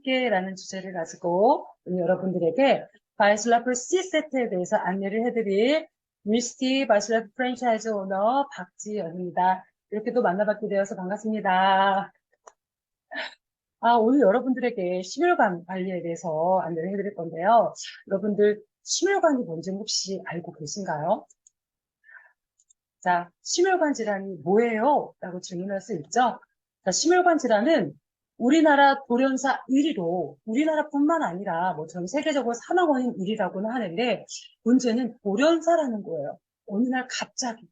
있게라는 주제를 가지고 오늘 여러분들에게 바이슬라프 C세트에 대해서 안내를 해드릴 미스티 바이슬라프 프랜차이즈 오너 박지연입니다. 이렇게 또 만나뵙게 되어서 반갑습니다. 오늘 여러분들에게 심혈관 관리에 대해서 안내를 해드릴 건데요. 여러분들 심혈관이 뭔지 혹시 알고 계신가요? 자, 심혈관 질환이 뭐예요? 라고 질문할 수 있죠? 자, 심혈관 질환은 우리나라 돌연사 1위로 우리나라뿐만 아니라 뭐 전 세계적으로 사망 원인 1위라고는 하는데 문제는 돌연사라는 거예요. 어느 날 갑자기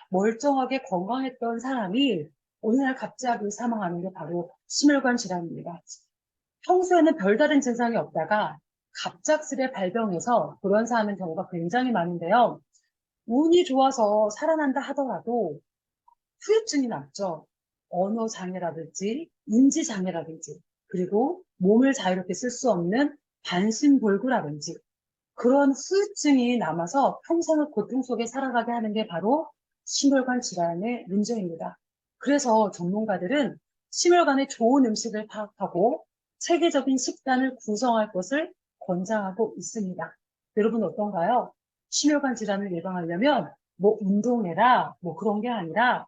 멀쩡하게 건강했던 사람이 어느 날 갑자기 사망하는 게 바로 심혈관 질환입니다. 평소에는 별다른 증상이 없다가 갑작스레 발병해서 돌연사하는 경우가 굉장히 많은데요. 운이 좋아서 살아난다 하더라도 후유증이 남죠. 언어 장애라든지 인지 장애라든지 그리고 몸을 자유롭게 쓸 수 없는 반신불구라든지 그런 후유증이 남아서 평생을 고통 속에 살아가게 하는 게 바로 심혈관 질환의 문제입니다. 그래서 전문가들은 심혈관의 좋은 음식을 파악하고 체계적인 식단을 구성할 것을 권장하고 있습니다. 여러분 어떤가요? 심혈관 질환을 예방하려면 뭐 운동해라 뭐 그런 게 아니라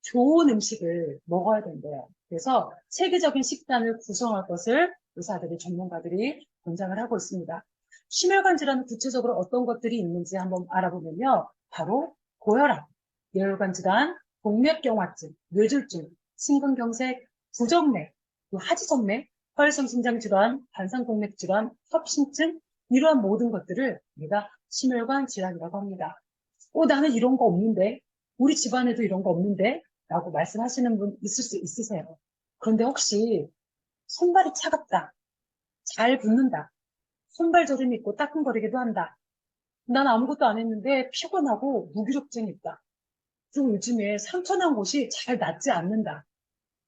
좋은 음식을 먹어야 된대요. 그래서 체계적인 식단을 구성할 것을 의사들이 전문가들이 권장을 하고 있습니다. 심혈관 질환은 구체적으로 어떤 것들이 있는지 한번 알아보면요. 바로 고혈압, 뇌혈관 질환, 동맥경화증, 뇌졸중, 심근경색, 부정맥, 하지정맥, 혈성 심장 질환, 관상동맥 질환, 협심증 이러한 모든 것들을 우리가 심혈관 질환이라고 합니다. 나는 이런 거 없는데, 우리 집안에도 이런 거 없는데 라고 말씀하시는 분 있을 수 있으세요. 그런데 혹시 손발이 차갑다, 잘 붓는다, 손발 저림이 있고 따끔거리기도 한다. 난 아무것도 안 했는데 피곤하고 무기력증이 있다. 그리고 요즘에 상처난 곳이 잘 낫지 않는다.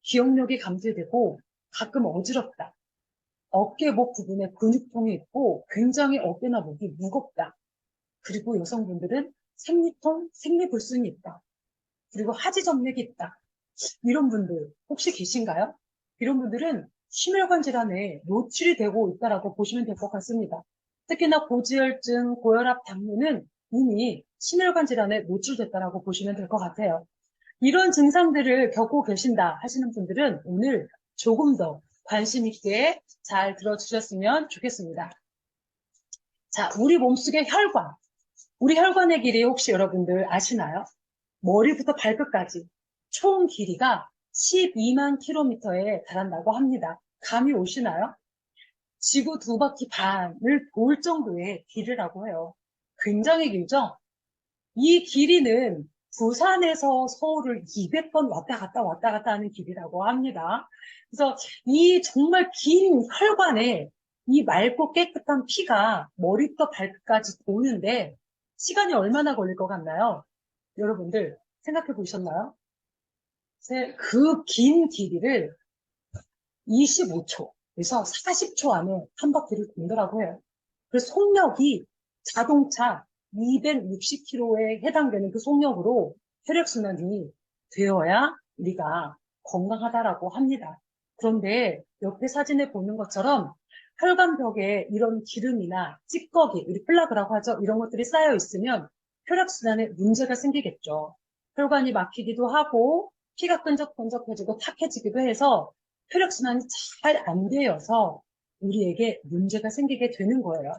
기억력이 감퇴되고 가끔 어지럽다. 어깨, 목 부분에 근육통이 있고 굉장히 어깨나 목이 무겁다. 그리고 여성분들은 생리통, 생리불순이 있다. 그리고 하지정맥이 있다. 이런 분들 혹시 계신가요? 이런 분들은 심혈관 질환에 노출이 되고 있다라고 보시면 될 것 같습니다. 특히나 고지혈증, 고혈압, 당뇨는 이미 심혈관 질환에 노출됐다라고 보시면 될 것 같아요. 이런 증상들을 겪고 계신다 하시는 분들은 오늘 조금 더 관심 있게 잘 들어주셨으면 좋겠습니다. 자, 우리 몸속의 혈관. 우리 혈관의 길이 혹시 여러분들 아시나요? 머리부터 발끝까지 총 길이가 12만 킬로미터에 달한다고 합니다. 감이 오시나요? 지구 2바퀴 반을 돌 정도의 길이라고 해요. 굉장히 길죠? 이 길이는 부산에서 서울을 200번 왔다 갔다 하는 길이라고 합니다. 그래서 이 정말 긴 혈관에 이 맑고 깨끗한 피가 머리부터 발끝까지 도는데 시간이 얼마나 걸릴 것 같나요? 여러분들 생각해 보셨나요? 그 긴 길이를 25초에서 40초 안에 한 바퀴를 돈다라고 해요. 그래서 속력이 자동차 260km에 해당되는 그 속력으로 혈액순환이 되어야 우리가 건강하다라고 합니다. 그런데 옆에 사진에 보는 것처럼 혈관벽에 이런 기름이나 찌꺼기, 우리 플라그라고 하죠. 이런 것들이 쌓여 있으면 혈액순환에 문제가 생기겠죠. 혈관이 막히기도 하고 피가 끈적끈적해지고 탁해지기도 해서 혈액순환이 잘 안 되어서 우리에게 문제가 생기게 되는 거예요.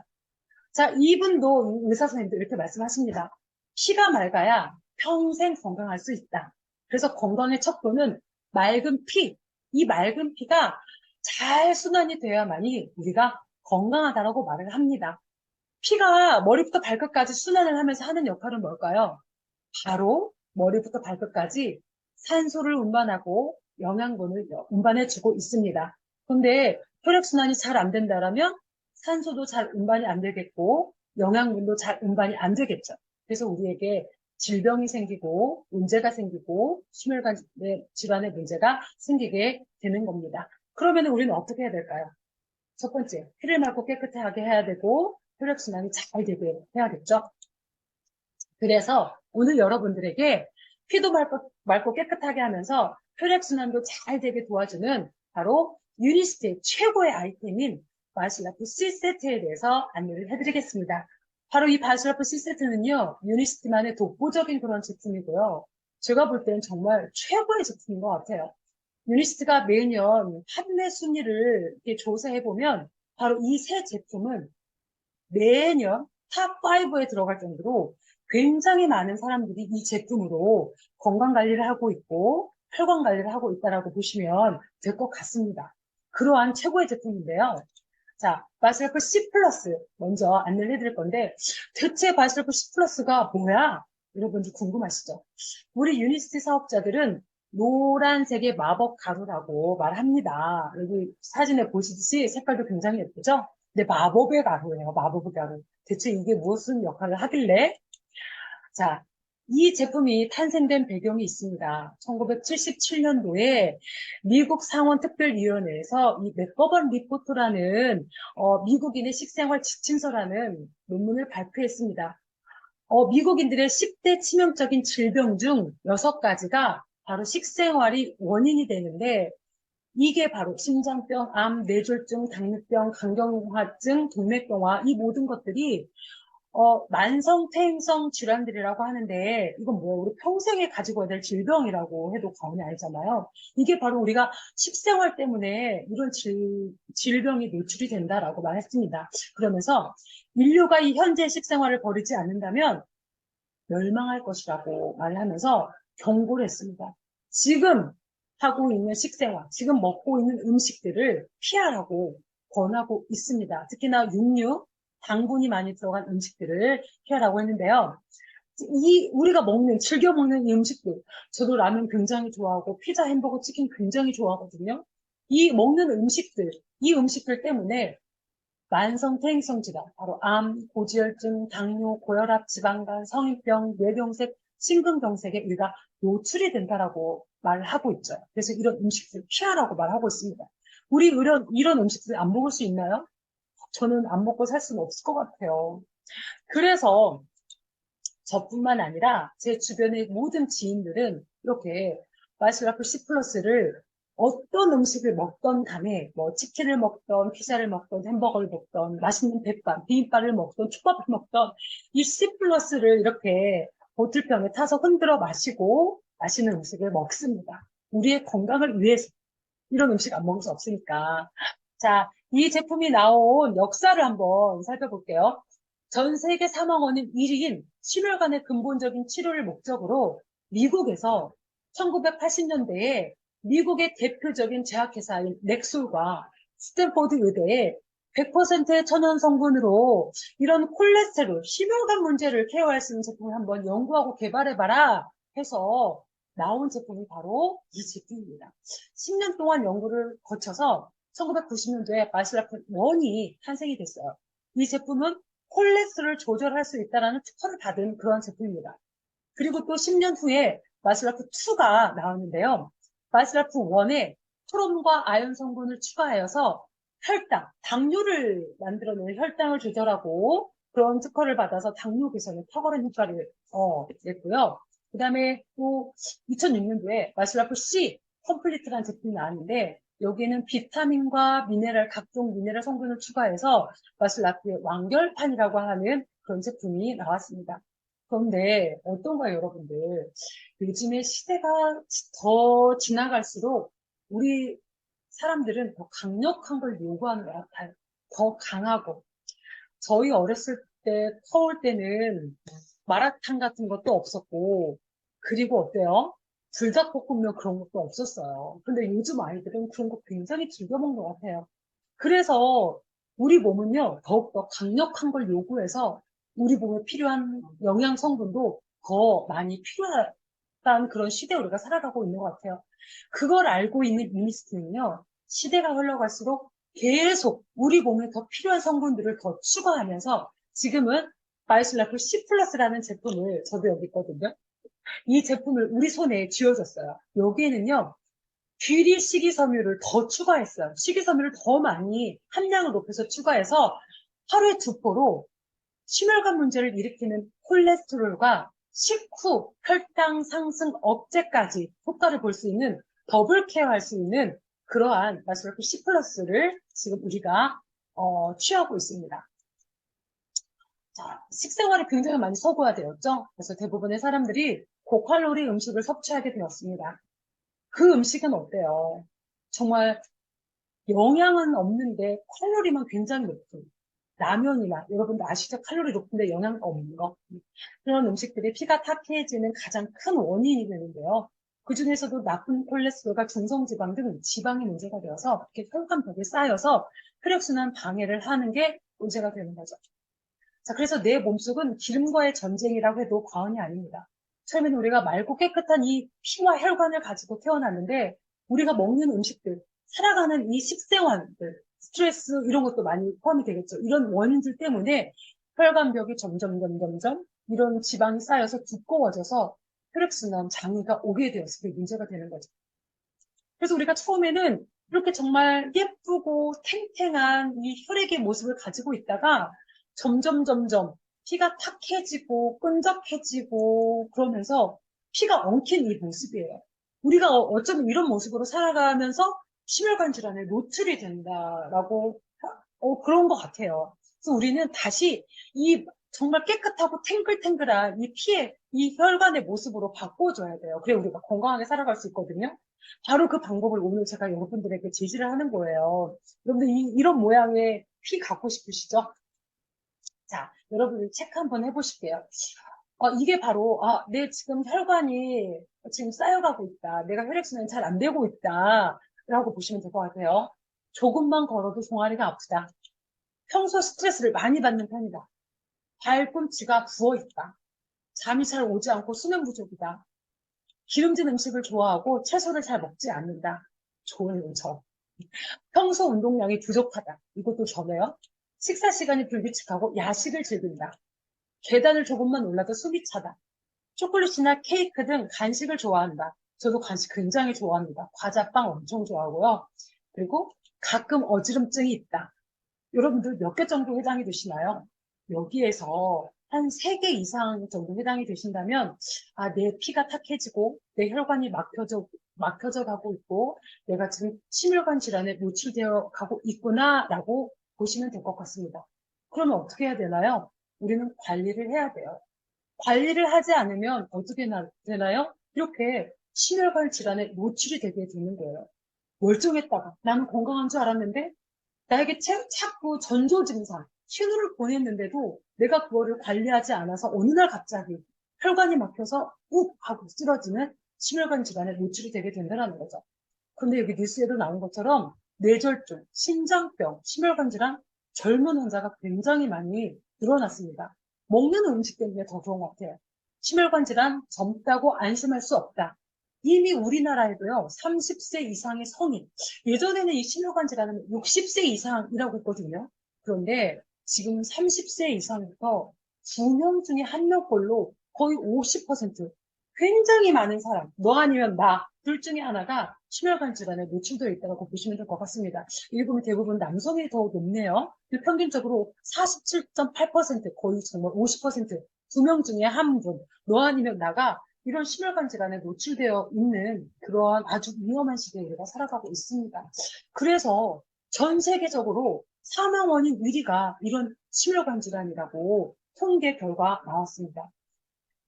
자, 이분도 의사 선생님도 이렇게 말씀하십니다. 피가 맑아야 평생 건강할 수 있다. 그래서 건강의 척도는 맑은 피, 이 맑은 피가 잘 순환이 되어야만이 우리가 건강하다라고 말을 합니다. 피가 머리부터 발끝까지 순환을 하면서 하는 역할은 뭘까요? 바로 머리부터 발끝까지 산소를 운반하고 영양분을 운반해주고 있습니다. 그런데 혈액순환이 잘 안 된다면 산소도 잘 운반이 안 되겠고 영양분도 잘 운반이 안 되겠죠. 그래서 우리에게 질병이 생기고 문제가 생기고 심혈관 질환의 문제가 생기게 되는 겁니다. 그러면 우리는 어떻게 해야 될까요? 첫 번째, 피를 맑고 깨끗하게 해야 되고 혈액순환이 잘 되게 해야겠죠. 그래서 오늘 여러분들에게 피도 맑고 깨끗하게 하면서 혈액순환도 잘 되게 도와주는 바로 유니스트의 최고의 아이템인 바슬라프 C 세트에 대해서 안내를 해드리겠습니다. 바로 이 바슬라프 C 세트는요, 유니스트만의 독보적인 그런 제품이고요. 제가 볼 때는 정말 최고의 제품인 것 같아요. 유니스트가 매년 판매 순위를 이렇게 조사해보면 바로 이 세 제품은 매년 탑5에 들어갈 정도로 굉장히 많은 사람들이 이 제품으로 건강 관리를 하고 있고 혈관 관리를 하고 있다라고 보시면 될 것 같습니다. 그러한 최고의 제품인데요. 자, 바슬프 C 플러스 먼저 안내를 해드릴 건데 대체 바슬프 C 플러스가 뭐야? 여러분들 궁금하시죠? 우리 유니스트 사업자들은 노란색의 마법 가루라고 말합니다. 여기 사진에 보시듯이 색깔도 굉장히 예쁘죠? 근데 마법의 가루예요, 마법의 가루. 대체 이게 무슨 역할을 하길래? 자, 이 제품이 탄생된 배경이 있습니다. 1977년도에 미국 상원특별위원회에서 이 맥거번 리포트라는 미국인의 식생활 지침서라는 논문을 발표했습니다. 미국인들의 10대 치명적인 질병 중 6가지가 바로 식생활이 원인이 되는데 이게 바로 심장병, 암, 뇌졸중, 당뇨병, 간경화증, 동맥경화 이 모든 것들이 만성 퇴행성 질환들이라고 하는데 이건 뭐예요? 우리 평생에 가지고 와야 될 질병이라고 해도 과언이 아니잖아요. 이게 바로 우리가 식생활 때문에 이런 질병이 노출이 된다라고 말했습니다. 그러면서 인류가 이 현재 식생활을 버리지 않는다면 멸망할 것이라고 말하면서 경고를 했습니다. 지금 하고 있는 식생활, 지금 먹고 있는 음식들을 피하라고 권하고 있습니다. 특히나 육류, 당분이 많이 들어간 음식들을 피하라고 했는데요. 우리가 즐겨 먹는 이 음식들, 저도 라면 굉장히 좋아하고, 피자, 햄버거, 치킨 굉장히 좋아하거든요. 이 음식들 때문에 만성 퇴행성 질환, 바로 암, 고지혈증, 당뇨, 고혈압, 지방간, 성인병, 뇌경색, 심근경색에 우리가 노출이 된다라고 말을 하고 있죠. 그래서 이런 음식들 피하라고 말하고 있습니다. 우리 이런 음식들 안 먹을 수 있나요? 저는 안 먹고 살 수는 없을 것 같아요. 그래서 저뿐만 아니라 제 주변의 모든 지인들은 이렇게 마이스라프 C 플러스를 어떤 음식을 먹던 간에 뭐 치킨을 먹던 피자를 먹던 햄버거를 먹던 맛있는 비빔밥을 먹던 초밥을 먹던 이 C 플러스를 이렇게 보틀병에 타서 흔들어 마시고 맛있는 음식을 먹습니다. 우리의 건강을 위해서 이런 음식 안 먹을 수 없으니까. 자, 이 제품이 나온 역사를 한번 살펴볼게요. 전 세계 사망 원인 1위인 심혈관의 근본적인 치료를 목적으로 미국에서 1980년대에 미국의 대표적인 제약회사인 넥솔과 스탠포드 의대에 100%의 천연 성분으로 이런 콜레스테롤, 심혈관 문제를 케어할 수 있는 제품을 한번 연구하고 개발해봐라 해서 나온 제품이 바로 이 제품입니다. 10년 동안 연구를 거쳐서 1990년도에 마슬라프 1이 탄생이 됐어요. 이 제품은 콜레스테롤을 조절할 수 있다는 특허를 받은 그런 제품입니다. 그리고 또 10년 후에 마슬라프 2가 나왔는데요. 마슬라프 1에 토론과 아연 성분을 추가하여서 당뇨를 만들어내는 혈당을 조절하고 그런 특허를 받아서 당뇨 개선에 탁월한 효과를 냈고요. 그 다음에 또 2006년도에 마슬라프 C 컴플리트라는 제품이 나왔는데 여기에는 비타민과 각종 미네랄 성분을 추가해서 마슬라프의 완결판이라고 하는 그런 제품이 나왔습니다. 그런데 어떤가요, 여러분들? 요즘에 시대가 더 지나갈수록 우리 사람들은 더 강력한 걸 요구하는 것 같아요. 더 강하고. 저희 어렸을 때, 커올 때는 마라탕 같은 것도 없었고, 그리고 어때요? 불닭볶음면 그런 것도 없었어요. 근데 요즘 아이들은 그런 거 굉장히 즐겨 먹는 것 같아요. 그래서 우리 몸은요, 더욱더 강력한 걸 요구해서 우리 몸에 필요한 영양 성분도 더 많이 필요하다는 그런 시대에 우리가 살아가고 있는 것 같아요. 그걸 알고 있는 유니스트는요, 시대가 흘러갈수록 계속 우리 몸에 더 필요한 성분들을 더 추가하면서 지금은 바이슬라프 C 플러스라는 제품을 저도 여기 있거든요. 이 제품을 우리 손에 쥐어줬어요. 여기에는요, 귀리 식이섬유를 더 추가했어요. 식이섬유를 더 많이 함량을 높여서 추가해서 하루에 2포로 심혈관 문제를 일으키는 콜레스테롤과 식후 혈당 상승 억제까지 효과를 볼 수 있는 더블 케어할 수 있는 그러한 마슬로우 C 플러스를 지금 우리가 취하고 있습니다. 자, 식생활에 굉장히 많이 서구화되었죠. 그래서 대부분의 사람들이 고칼로리 음식을 섭취하게 되었습니다. 그 음식은 어때요? 정말 영양은 없는데 칼로리만 굉장히 높은 라면이나 여러분들 아시죠? 칼로리 높은데 영양 없는 거. 그런 음식들이 피가 탁해지는 가장 큰 원인이 되는데요. 그중에서도 나쁜 콜레스테롤과 중성지방 등 지방이 문제가 되어서 이렇게 혈관벽에 쌓여서 혈액순환 방해를 하는 게 문제가 되는 거죠. 자, 그래서 내 몸속은 기름과의 전쟁이라고 해도 과언이 아닙니다. 처음에는 우리가 맑고 깨끗한 이 피와 혈관을 가지고 태어났는데 우리가 먹는 음식들, 살아가는 이 식생활들, 스트레스 이런 것도 많이 포함이 되겠죠. 이런 원인들 때문에 혈관벽이 점점 이런 지방이 쌓여서 두꺼워져서 혈액순환 장애가 오게 되어서 그게 문제가 되는 거죠. 그래서 우리가 처음에는 이렇게 정말 예쁘고 탱탱한 이 혈액의 모습을 가지고 있다가 점점 피가 탁해지고 끈적해지고 그러면서 피가 엉킨 이 모습이에요. 우리가 어쩌면 이런 모습으로 살아가면서 심혈관 질환에 노출이 된다라고 그런 것 같아요. 그래서 우리는 다시 이 정말 깨끗하고 탱글탱글한 이 피의 이 혈관의 모습으로 바꿔줘야 돼요. 그래 우리가 건강하게 살아갈 수 있거든요. 바로 그 방법을 오늘 제가 여러분들에게 제시를 하는 거예요. 여러분들 이런 모양의 피 갖고 싶으시죠? 자, 여러분들 체크 한번 해보실게요. 이게 바로, 내 지금 혈관이 지금 쌓여가고 있다. 내가 혈액순환이 잘 안 되고 있다. 라고 보시면 될 것 같아요. 조금만 걸어도 종아리가 아프다. 평소 스트레스를 많이 받는 편이다. 발꿈치가 부어있다. 잠이 잘 오지 않고 수면 부족이다. 기름진 음식을 좋아하고 채소를 잘 먹지 않는다. 좋은 점. 평소 운동량이 부족하다. 이것도 저네요. 식사 시간이 불규칙하고 야식을 즐긴다. 계단을 조금만 올라도 숨이 차다. 초콜릿이나 케이크 등 간식을 좋아한다. 저도 간식 굉장히 좋아합니다. 과자, 빵 엄청 좋아하고요. 그리고 가끔 어지럼증이 있다. 여러분들 몇 개 정도 해당이 되시나요? 여기에서 한 3개 이상 정도 해당이 되신다면, 내 피가 탁해지고, 내 혈관이 막혀져 가고 있고, 내가 지금 심혈관 질환에 노출되어 가고 있구나, 라고 보시면 될 것 같습니다. 그러면 어떻게 해야 되나요? 우리는 관리를 해야 돼요. 관리를 하지 않으면 어떻게 되나요? 이렇게 심혈관 질환에 노출이 되게 되는 거예요. 멀쩡했다가, 나는 건강한 줄 알았는데, 나에게 자꾸 전조 증상, 신호를 보냈는데도 내가 그거를 관리하지 않아서 어느 날 갑자기 혈관이 막혀서 욱 하고 쓰러지는 심혈관 질환에 노출이 되게 된다는 거죠. 근데 여기 뉴스에도 나온 것처럼 뇌졸중, 심장병, 심혈관 질환, 젊은 환자가 굉장히 많이 늘어났습니다. 먹는 음식 때문에 더 그런 것 같아요. 심혈관 질환 젊다고 안심할 수 없다. 이미 우리나라에도요, 30세 이상의 성인, 예전에는 이 심혈관 질환은 60세 이상이라고 했거든요. 그런데 지금 30세 이상부터 2명 중에 1명꼴로 거의 50%, 굉장히 많은 사람, 너 아니면 나, 둘 중에 하나가 심혈관 질환에 노출되어 있다고 보시면 될 것 같습니다. 일본 대부분 남성이 더 높네요. 평균적으로 47.8%, 거의 정말 50%, 2명 중에 한 분, 너 아니면 나가 이런 심혈관 질환에 노출되어 있는 그러한 아주 위험한 시대에 우리가 살아가고 있습니다. 그래서 전 세계적으로 사망 원인 1위가 이런 심혈관 질환이라고 통계 결과 나왔습니다.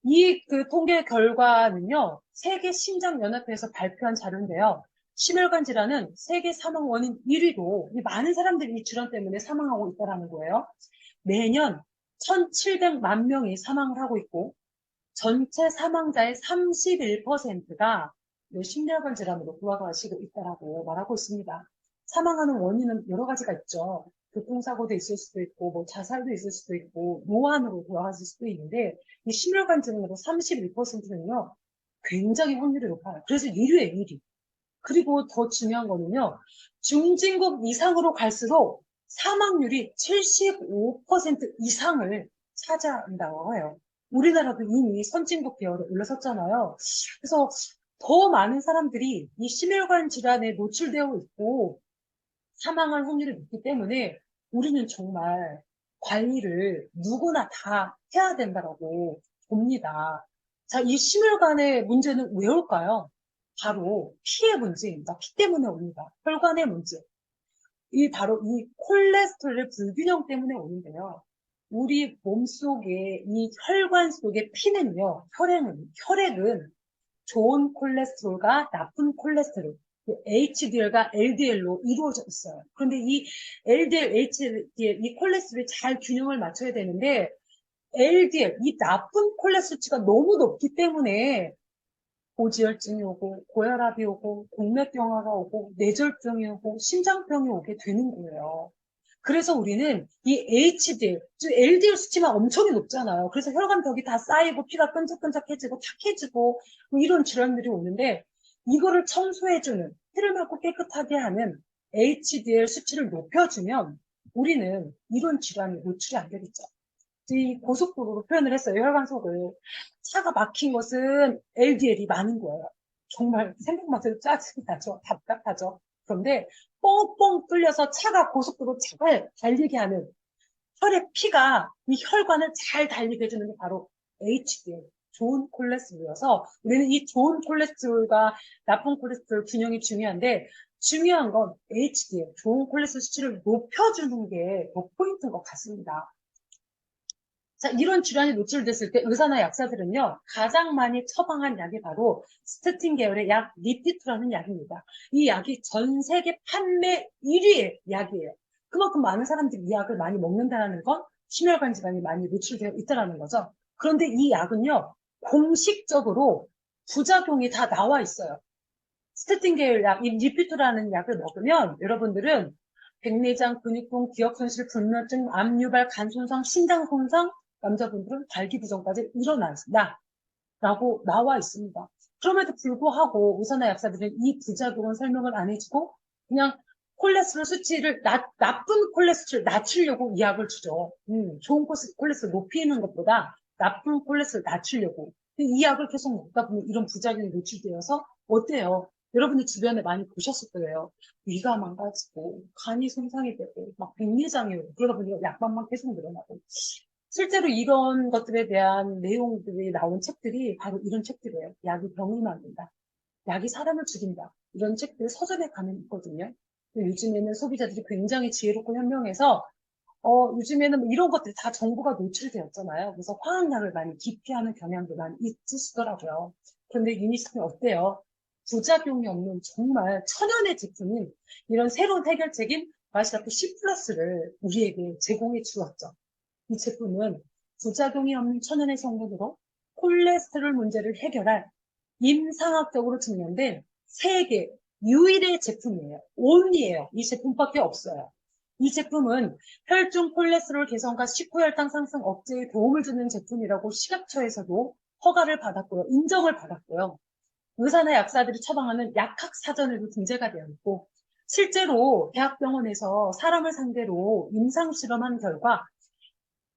이 통계 결과는요, 세계 심장연합회에서 발표한 자료인데요. 심혈관 질환은 세계 사망 원인 1위로 많은 사람들이 이 질환 때문에 사망하고 있다는 거예요. 매년 1,700만 명이 사망을 하고 있고 전체 사망자의 31%가 심혈관 질환으로 돌아가시고 있다고 말하고 있습니다. 사망하는 원인은 여러 가지가 있죠. 교통사고도 있을 수도 있고, 뭐 자살도 있을 수도 있고, 노안으로 돌아가실 수도 있는데, 이 심혈관 질환으로 31%는요, 굉장히 확률이 높아요. 그래서 1위에 1위. 그리고 더 중요한 거는요, 중진국 이상으로 갈수록 사망률이 75% 이상을 차지한다고 해요. 우리나라도 이미 선진국 계열에 올라섰잖아요. 그래서 더 많은 사람들이 이 심혈관 질환에 노출되어 있고 사망할 확률이 높기 때문에 우리는 정말 관리를 누구나 다 해야 된다고 봅니다. 자, 이 심혈관의 문제는 왜 올까요? 바로 피의 문제입니다. 피 때문에 옵니다. 혈관의 문제. 바로 이 콜레스테롤의 불균형 때문에 오는데요. 우리 몸속에 이 혈관 속의 피는요, 혈액은 좋은 콜레스테롤과 나쁜 콜레스테롤, HDL과 LDL로 이루어져 있어요. 그런데 이 LDL, HDL, 이 콜레스테롤이 잘 균형을 맞춰야 되는데, LDL, 이 나쁜 콜레스테롤치가 너무 높기 때문에 고지혈증이 오고, 고혈압이 오고, 동맥경화가 오고, 뇌졸중이 오고, 심장병이 오게 되는 거예요. 그래서 우리는 이 HDL, 즉 LDL 수치만 엄청 높잖아요. 그래서 혈관벽이 다 쌓이고 피가 끈적끈적해지고 탁해지고 뭐 이런 질환들이 오는데 이거를 청소해주는, 피를 맑고 깨끗하게 하는 HDL 수치를 높여주면 우리는 이런 질환에 노출이 안 되겠죠. 이 고속도로로 표현을 했어요. 혈관 속을. 차가 막힌 것은 LDL이 많은 거예요. 정말 생각만 해도 짜증이 나죠. 답답하죠. 그런데 뻥뻥 뚫려서 차가 고속도로 잘 달리게 하는 혈액 피가 이 혈관을 잘 달리게 해주는 게 바로 HDL, 좋은 콜레스테롤이어서 우리는 이 좋은 콜레스테롤과 나쁜 콜레스테롤 균형이 중요한데 중요한 건 HDL, 좋은 콜레스테롤 수치를 높여주는 게 더 포인트인 것 같습니다. 자, 이런 질환이 노출됐을 때 의사나 약사들은요, 가장 많이 처방한 약이 바로 스테틴 계열의 약 리피트라는 약입니다. 이 약이 전 세계 판매 1위의 약이에요. 그만큼 많은 사람들이 이 약을 많이 먹는다는 건 심혈관 질환이 많이 노출되어 있다는 거죠. 그런데 이 약은요, 공식적으로 부작용이 다 나와 있어요. 스테틴 계열 약, 이 리피트라는 약을 먹으면 여러분들은 백내장, 근육통, 기억손실, 불면증, 암 유발, 간 손상, 신장 손상, 남자분들은 발기부전까지 일어난다. 라고 나와 있습니다. 그럼에도 불구하고 의사나 약사들은 이 부작용은 설명을 안 해주고 그냥 콜레스테롤 수치를 나쁜 콜레스테롤 낮추려고 이 약을 주죠. 좋은 콜레스테롤 높이는 것보다 나쁜 콜레스테롤 낮추려고. 이 약을 계속 먹다 보면 이런 부작용이 노출되어서 어때요? 여러분들 주변에 많이 보셨을 거예요. 위가 망가지고 간이 손상이 되고 막 백내장이 오고 그러다 보니까 약방만 계속 늘어나고 실제로 이런 것들에 대한 내용들이 나온 책들이 바로 이런 책들이에요. 약이 병을 만든다. 약이 사람을 죽인다. 이런 책들 서점에 가면 있거든요. 요즘에는 소비자들이 굉장히 지혜롭고 현명해서 요즘에는 뭐 이런 것들이 다 정보가 노출되었잖아요. 그래서 화학약을 많이 기피하는 경향도 많이 있으시더라고요. 그런데 유니스는 어때요? 부작용이 없는 정말 천연의 제품인 이런 새로운 해결책인 마시라프 C 플러스를 우리에게 제공해 주었죠. 이 제품은 부작용이 없는 천연의 성분으로 콜레스테롤 문제를 해결할 임상학적으로 증명된 세계 유일의 제품이에요. 온리예요. 이 제품밖에 없어요. 이 제품은 혈중 콜레스테롤 개선과 식후혈당 상승 억제에 도움을 주는 제품이라고 식약처에서도 허가를 받았고요. 인정을 받았고요. 의사나 약사들이 처방하는 약학 사전에도 등재가 되어 있고 실제로 대학병원에서 사람을 상대로 임상실험한 결과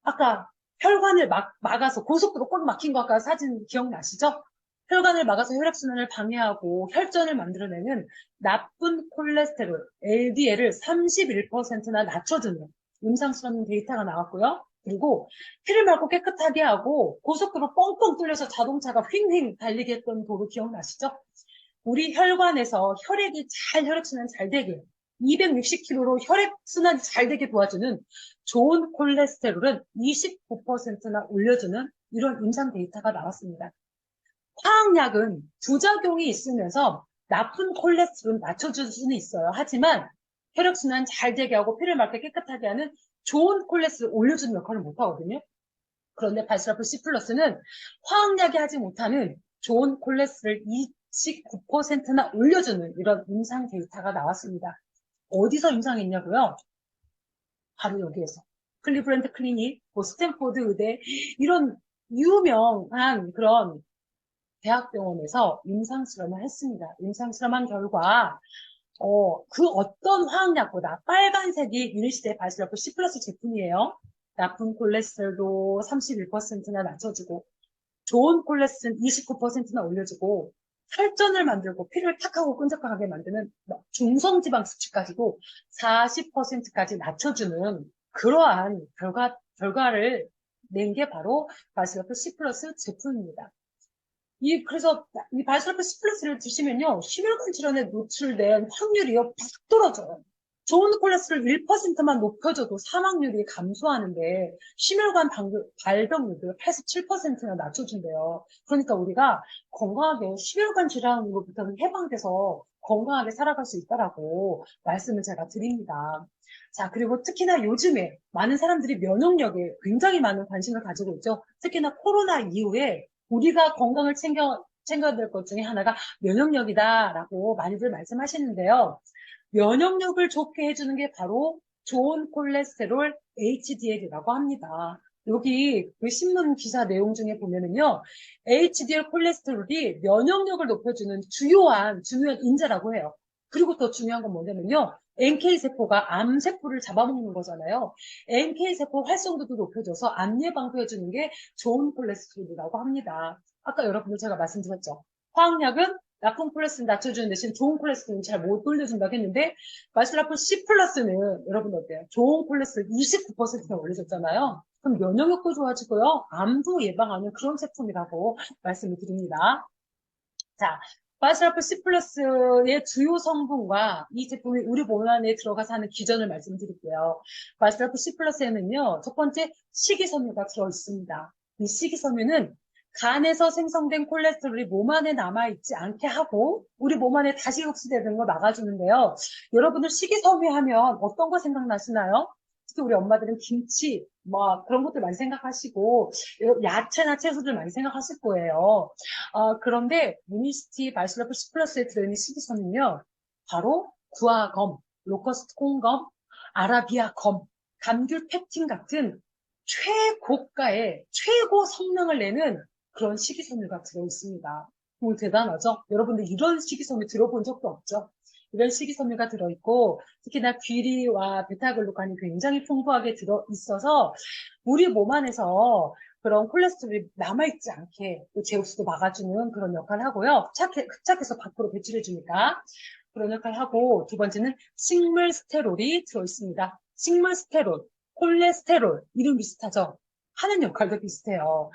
아까 혈관을 막아서 고속도로 꽉 막힌 거 아까 사진 기억나시죠? 혈관을 막아서 혈액순환을 방해하고 혈전을 만들어내는 나쁜 콜레스테롤, LDL을 31%나 낮춰주는 임상실험 데이터가 나왔고요. 그리고 피를 맑고 깨끗하게 하고 고속도로 뻥뻥 뚫려서 자동차가 휑휑 달리게 했던 도로 기억나시죠? 우리 혈관에서 혈액순환 잘 되게 260kg로 혈액순환 잘 되게 도와주는 좋은 콜레스테롤은 29%나 올려주는 이런 임상 데이터가 나왔습니다. 화학약은 부작용이 있으면서 나쁜 콜레스테롤 낮춰줄 수는 있어요. 하지만 혈액순환 잘 되게 하고 피를 맑게 깨끗하게 하는 좋은 콜레스테롤 올려주는 역할을 못하거든요. 그런데 발시라프 C 플러스는 화학약이 하지 못하는 좋은 콜레스테롤 29%나 올려주는 이런 임상 데이터가 나왔습니다. 어디서 임상했냐고요? 바로 여기에서. 클리브랜드 클리닉, 뭐 스탠포드 의대 이런 유명한 그런 대학병원에서 임상실험을 했습니다. 임상실험한 결과 그 어떤 화학약보다 빨간색이 유니시대 발시라프 C 플러스 제품이에요. 나쁜 콜레스테롤도 31%나 낮춰주고 좋은 콜레스테롤 29%나 올려주고 혈전을 만들고 피를 탁하고 끈적하게 만드는 중성지방 수치까지도 40%까지 낮춰주는 그러한 결과를 낸 게 바로 바시러프 C 플러스 제품입니다. 그래서 이 바이스라프 C 플러스를 드시면요, 심혈관 질환에 노출된 확률이요, 팍 떨어져요. 좋은 콜레스테롤 1%만 높여줘도 사망률이 감소하는데, 심혈관 발병률도 87%나 낮춰준대요. 그러니까 우리가 건강하게 심혈관 질환으로부터는 해방돼서 건강하게 살아갈 수 있다라고 말씀을 제가 드립니다. 자, 그리고 특히나 요즘에 많은 사람들이 면역력에 굉장히 많은 관심을 가지고 있죠. 특히나 코로나 이후에 우리가 건강을 챙겨야 될 것 중에 하나가 면역력이다라고 많이들 말씀하시는데요. 면역력을 좋게 해주는 게 바로 좋은 콜레스테롤 HDL이라고 합니다. 여기 그 신문 기사 내용 중에 보면은요, HDL 콜레스테롤이 면역력을 높여주는 중요한 인자라고 해요. 그리고 더 중요한 건 뭐냐면요, NK세포가 암세포를 잡아먹는 거잖아요. NK세포 활성도도 높여줘서 암 예방도 해주는 게 좋은 콜레스테롤이라고 합니다. 아까 여러분들 제가 말씀드렸죠. 화학약은 나쁜 콜레스테롤 낮춰주는 대신 좋은 콜레스테롤은 잘 못 돌려준다고 했는데, 마실라프 C 플러스는 여러분 어때요? 좋은 콜레스테롤 29%나 올려줬잖아요. 그럼 면역력도 좋아지고요. 암도 예방하는 그런 제품이라고 말씀을 드립니다. 자, 바이스라프 C 플러스의 주요 성분과 이 제품이 우리 몸 안에 들어가서 하는 기전을 말씀드릴게요. 바이스라프 C 플러스에는요, 첫 번째 식이섬유가 들어있습니다. 이 식이섬유는 간에서 생성된 콜레스테롤이 몸 안에 남아있지 않게 하고 우리 몸 안에 다시 흡수되는 걸 막아주는데요. 여러분들 식이섬유 하면 어떤 거 생각나시나요? 특히 우리 엄마들은 김치, 뭐 그런 것들 많이 생각하시고 야채나 채소들 많이 생각하실 거예요. 그런데 무니시티 바이슬러프 C 플러스에 들어있는 식이섬유는요, 바로 구아검, 로커스트 콩검, 아라비아 검, 감귤 펙틴 같은 최고가의 최고 성능을 내는 그런 식이섬유가 들어있습니다. 정말 대단하죠? 여러분들 이런 식이섬유 들어본 적도 없죠? 이런 식이섬유가 들어있고 특히나 귀리와 베타글루칸이 굉장히 풍부하게 들어있어서 우리 몸 안에서 그런 콜레스테롤이 남아있지 않게 제우스도 막아주는 그런 역할을 하고요. 흡착해서 밖으로 배출해주니까 그런 역할을 하고 두 번째는 식물 스테롤이 들어있습니다. 식물 스테롤, 콜레스테롤 이름 비슷하죠? 하는 역할도 비슷해요.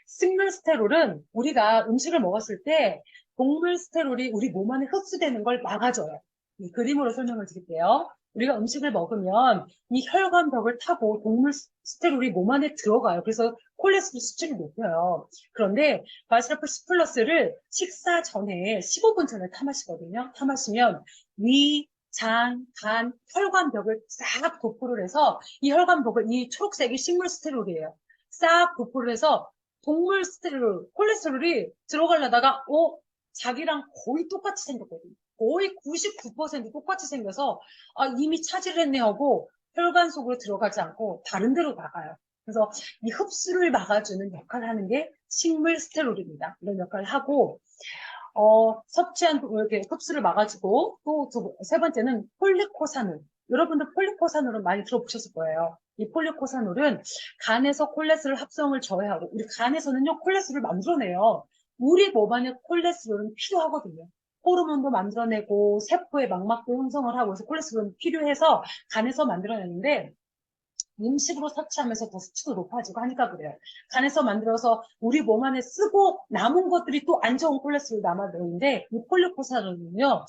식물 스테롤은 우리가 음식을 먹었을 때 동물 스테롤이 우리 몸 안에 흡수되는 걸 막아줘요. 이 그림으로 설명을 드릴게요. 우리가 음식을 먹으면 이 혈관벽을 타고 동물 스테롤이 몸 안에 들어가요. 그래서 콜레스테롤 수치를 높여요. 그런데 바이스라프 C 플러스를 식사 전에 15분 전에 타 마시거든요. 타 마시면 위, 장, 간, 혈관벽을 싹 도포를 해서 이 혈관벽을 이 초록색이 식물 스테롤이에요. 싹 도포를 해서 동물 스테롤, 콜레스테롤이 들어가려다가 자기랑 거의 똑같이 생겼거든요. 거의 99% 똑같이 생겨서 이미 차지를 했네 하고 혈관 속으로 들어가지 않고 다른 데로 나가요. 그래서 이 흡수를 막아주는 역할을 하는 게 식물 스테롤입니다. 이런 역할을 하고 섭취한 이렇게 흡수를 막아주고 또 세 번째는 폴리코사놀. 여러분들 폴리코사놀은 많이 들어보셨을 거예요. 이 폴리코사놀은 간에서 콜레스테롤 합성을 저해하고 우리 간에서는요 콜레스테롤을 만들어내요. 우리 몸 안에 콜레스테롤은 필요하거든요. 호르몬도 만들어내고 세포의 망막도 형성을 하고 해서 콜레스테롤은 필요해서 간에서 만들어내는데 음식으로 섭취하면서 더 수치도 높아지고 하니까 그래요. 간에서 만들어서 우리 몸 안에 쓰고 남은 것들이 또 안 좋은 콜레스테롤 남아들어있는데 이 폴리코사놀은요.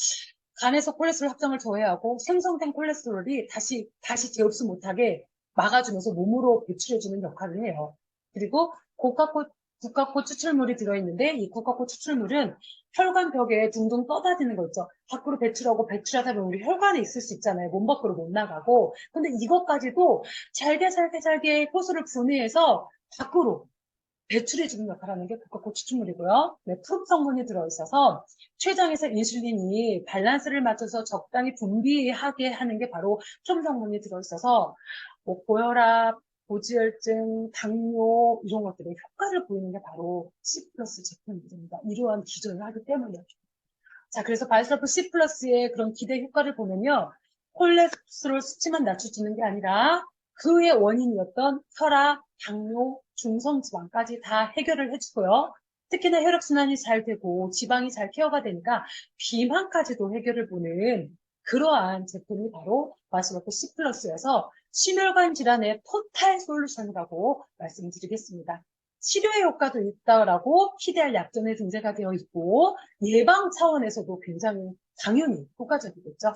간에서 콜레스테롤 합성을 저해하고 생성된 콜레스테롤이 다시 재흡수 못하게 막아주면서 몸으로 배출해주는 역할을 해요. 그리고 국화꽃 추출물이 들어있는데 이 국화꽃 추출물은 혈관벽에 둥둥 떠다니는 거 있죠. 밖으로 배출하다 보면 우리 혈관에 있을 수 있잖아요. 몸 밖으로 못 나가고. 근데 이것까지도 잘게 효소를 분해해서 밖으로 배출해주는 역할을 하는 게 국화꽃 추출물이고요. 네, 푸른 성분이 들어있어서 췌장에서 인슐린이 밸런스를 맞춰서 적당히 분비하게 하는 게 바로 푸른 성분이 들어있어서 뭐 고혈압, 고지혈증, 당뇨 이런 것들에 효과를 보이는 게 바로 C 플러스 제품들입니다. 이러한 기전을 하기 때문이죠. 자, 그래서 바이스라프 C 플러스의 그런 기대 효과를 보면요. 콜레스테롤 수치만 낮춰주는 게 아니라 그의 원인이었던 혈압, 당뇨, 중성지방까지 다 해결을 해주고요. 특히나 혈액순환이 잘 되고 지방이 잘 케어가 되니까 비만까지도 해결을 보는 그러한 제품이 바로 바이스라프 C 플러스여서 심혈관 질환의 토탈 솔루션이라고 말씀드리겠습니다. 치료의 효과도 있다라고 기대할 약점에 등재가 되어 있고 예방 차원에서도 굉장히 당연히 효과적이겠죠.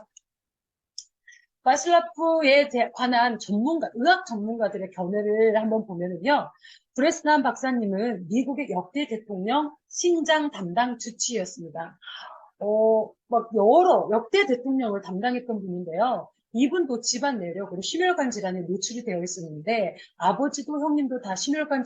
바실라프에 관한 전문가, 의학 전문가들의 견해를 한번 보면은요. 브레스난 박사님은 미국의 역대 대통령 신장 담당 주치의였습니다. 막 여러 역대 대통령을 담당했던 분인데요. 이분도 집안 내력으로 심혈관 질환에 노출이 되어 있었는데 아버지도 형님도 다 심혈관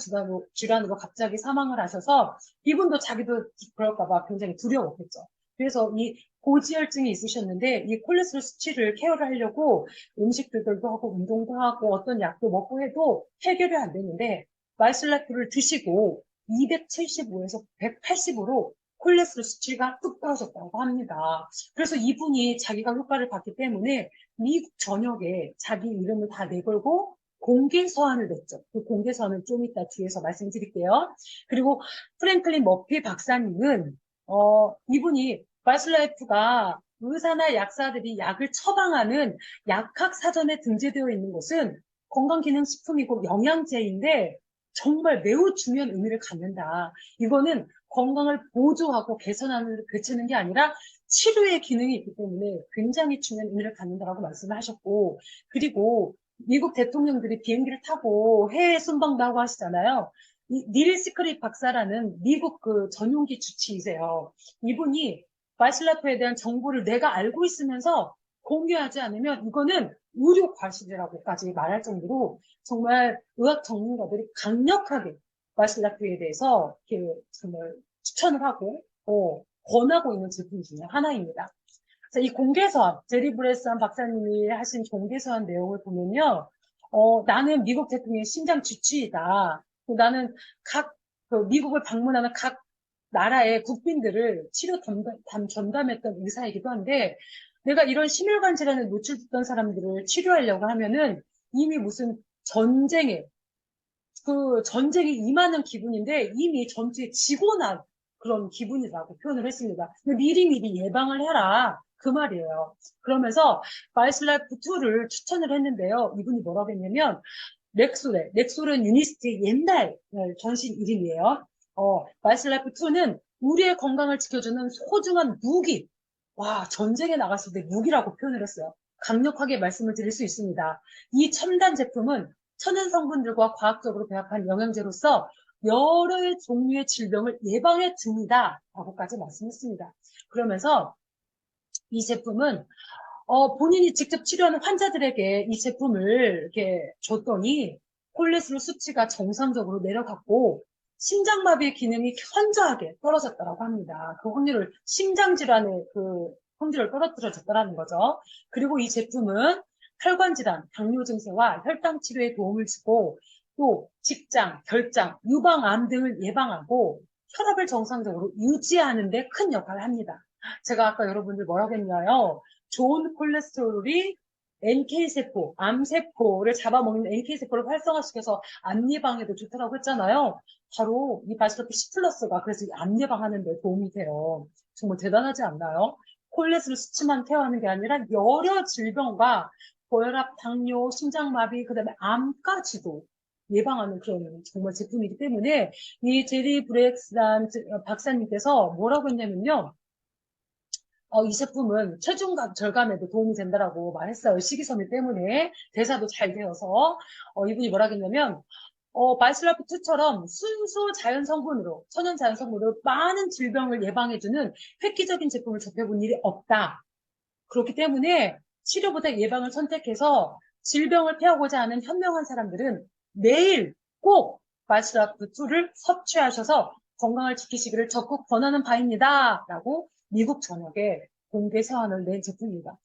질환으로 갑자기 사망을 하셔서 이분도 자기도 그럴까봐 굉장히 두려웠겠죠. 그래서 이 고지혈증이 있으셨는데 이 콜레스테롤 수치를 케어를 하려고 음식들도 하고 운동도 하고 어떤 약도 먹고 해도 해결이 안 되는데 마이슬라프를 드시고 275에서 180으로 콜레스테롤 수치가 뚝 떨어졌다고 합니다. 그래서 이분이 자기가 효과를 봤기 때문에 미국 전역에 자기 이름을 다 내걸고 공개 서한을 냈죠. 그 공개 서한은 좀 이따 뒤에서 말씀드릴게요. 그리고 프랭클린 머피 박사님은 이분이 바슬라이프가 의사나 약사들이 약을 처방하는 약학 사전에 등재되어 있는 것은 건강기능식품이고 영양제인데 정말 매우 중요한 의미를 갖는다. 이거는 건강을 보조하고 개선하는, 그치는 게 아니라 치료의 기능이 있기 때문에 굉장히 중요한 의미를 갖는다라고 말씀을 하셨고, 그리고 미국 대통령들이 비행기를 타고 해외 순방도 하고 하시잖아요. 닐 시크릿 박사라는 미국 그 전용기 주치이세요. 이분이 바이슬라프에 대한 정보를 내가 알고 있으면서 공유하지 않으면 이거는 의료 과실이라고까지 말할 정도로 정말 의학 전문가들이 강력하게 바이슬라프에 대해서 이렇게 정말 추천을 하고 권하고 있는 제품 중에 하나입니다. 자, 이 공개서한, 제리 브레스한 박사님이 하신 공개서한 내용을 보면요. 나는 미국 대통령의 심장 주치의다. 나는 그 미국을 방문하는 각 나라의 국민들을 치료 전담했던 의사이기도 한데, 내가 이런 심혈관 질환에 노출됐던 사람들을 치료하려고 하면은 이미 무슨 전쟁이 임하는 기분인데 이미 전투에 지고 난 그런 기분이라고 표현을 했습니다. 미리미리 예방을 해라. 그 말이에요. 그러면서 바이슬라이프2를 추천을 했는데요. 이분이 뭐라고 했냐면 렉솔은 유니스트의 옛날 전신 이름이에요. 바이슬라이프2는 우리의 건강을 지켜주는 소중한 무기. 와, 전쟁에 나갔을 때 무기라고 표현을 했어요. 강력하게 말씀을 드릴 수 있습니다. 이 첨단 제품은 천연 성분들과 과학적으로 배합한 영양제로서 여러 종류의 질병을 예방해 줍니다. 라고까지 말씀했습니다. 그러면서 이 제품은 본인이 직접 치료하는 환자들에게 이 제품을 이렇게 줬더니 콜레스테롤 수치가 정상적으로 내려갔고 심장마비의 기능이 현저하게 떨어졌다고 합니다. 그 확률을 심장질환의 그 확률을 떨어뜨려졌다는 거죠. 그리고 이 제품은 혈관 질환, 당뇨 증세와 혈당 치료에 도움을 주고 또 직장, 결장, 유방암 등을 예방하고 혈압을 정상적으로 유지하는 데 큰 역할을 합니다. 제가 아까 여러분들 뭐라고 했나요? 좋은 콜레스테롤이 NK세포, 암세포를 잡아먹는 NK세포를 활성화시켜서 암 예방에도 좋다고 했잖아요. 바로 이 바이스토프 C 플러스가 그래서 암 예방하는 데 도움이 돼요. 정말 대단하지 않나요? 콜레스테롤 수치만 케어하는 게 아니라 여러 질병과 고혈압, 당뇨, 심장마비, 그 다음에 암까지도 예방하는 그런 정말 제품이기 때문에 이 제리 브렉스란 박사님께서 뭐라고 했냐면요. 이 제품은 체중 절감에도 도움이 된다라고 말했어요. 식이섬유 때문에 대사도 잘 되어서 이분이 뭐라고 했냐면 바이슬라프2처럼 순수 자연 성분으로 천연 자연 성분으로 많은 질병을 예방해주는 획기적인 제품을 접해본 일이 없다. 그렇기 때문에 치료보다 예방을 선택해서 질병을 피하고자 하는 현명한 사람들은 매일 꼭 바이슬라프2를 섭취하셔서 건강을 지키시기를 적극 권하는 바입니다. 라고 미국 전역에 공개 서한을 낸 제품입니다.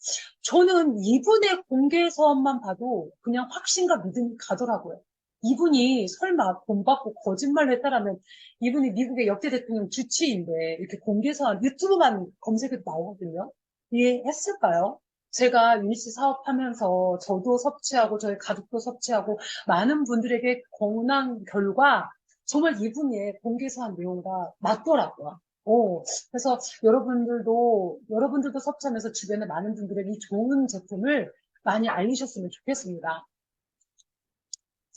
저는 이분의 공개 서한만 봐도 그냥 확신과 믿음이 가더라고요. 이분이 설마 돈 받고 거짓말을 했다라면 이분이 미국의 역대 대통령 주치인데 이렇게 공개 서한 유튜브만 검색해도 나오거든요. 이해했을까요? 제가 유니스 사업하면서 저도 섭취하고 저희 가족도 섭취하고 많은 분들에게 권한 결과 정말 이분의 공개서한 내용과 맞더라고요. 그래서 여러분들도 섭취하면서 주변에 많은 분들에게 이 좋은 제품을 많이 알리셨으면 좋겠습니다.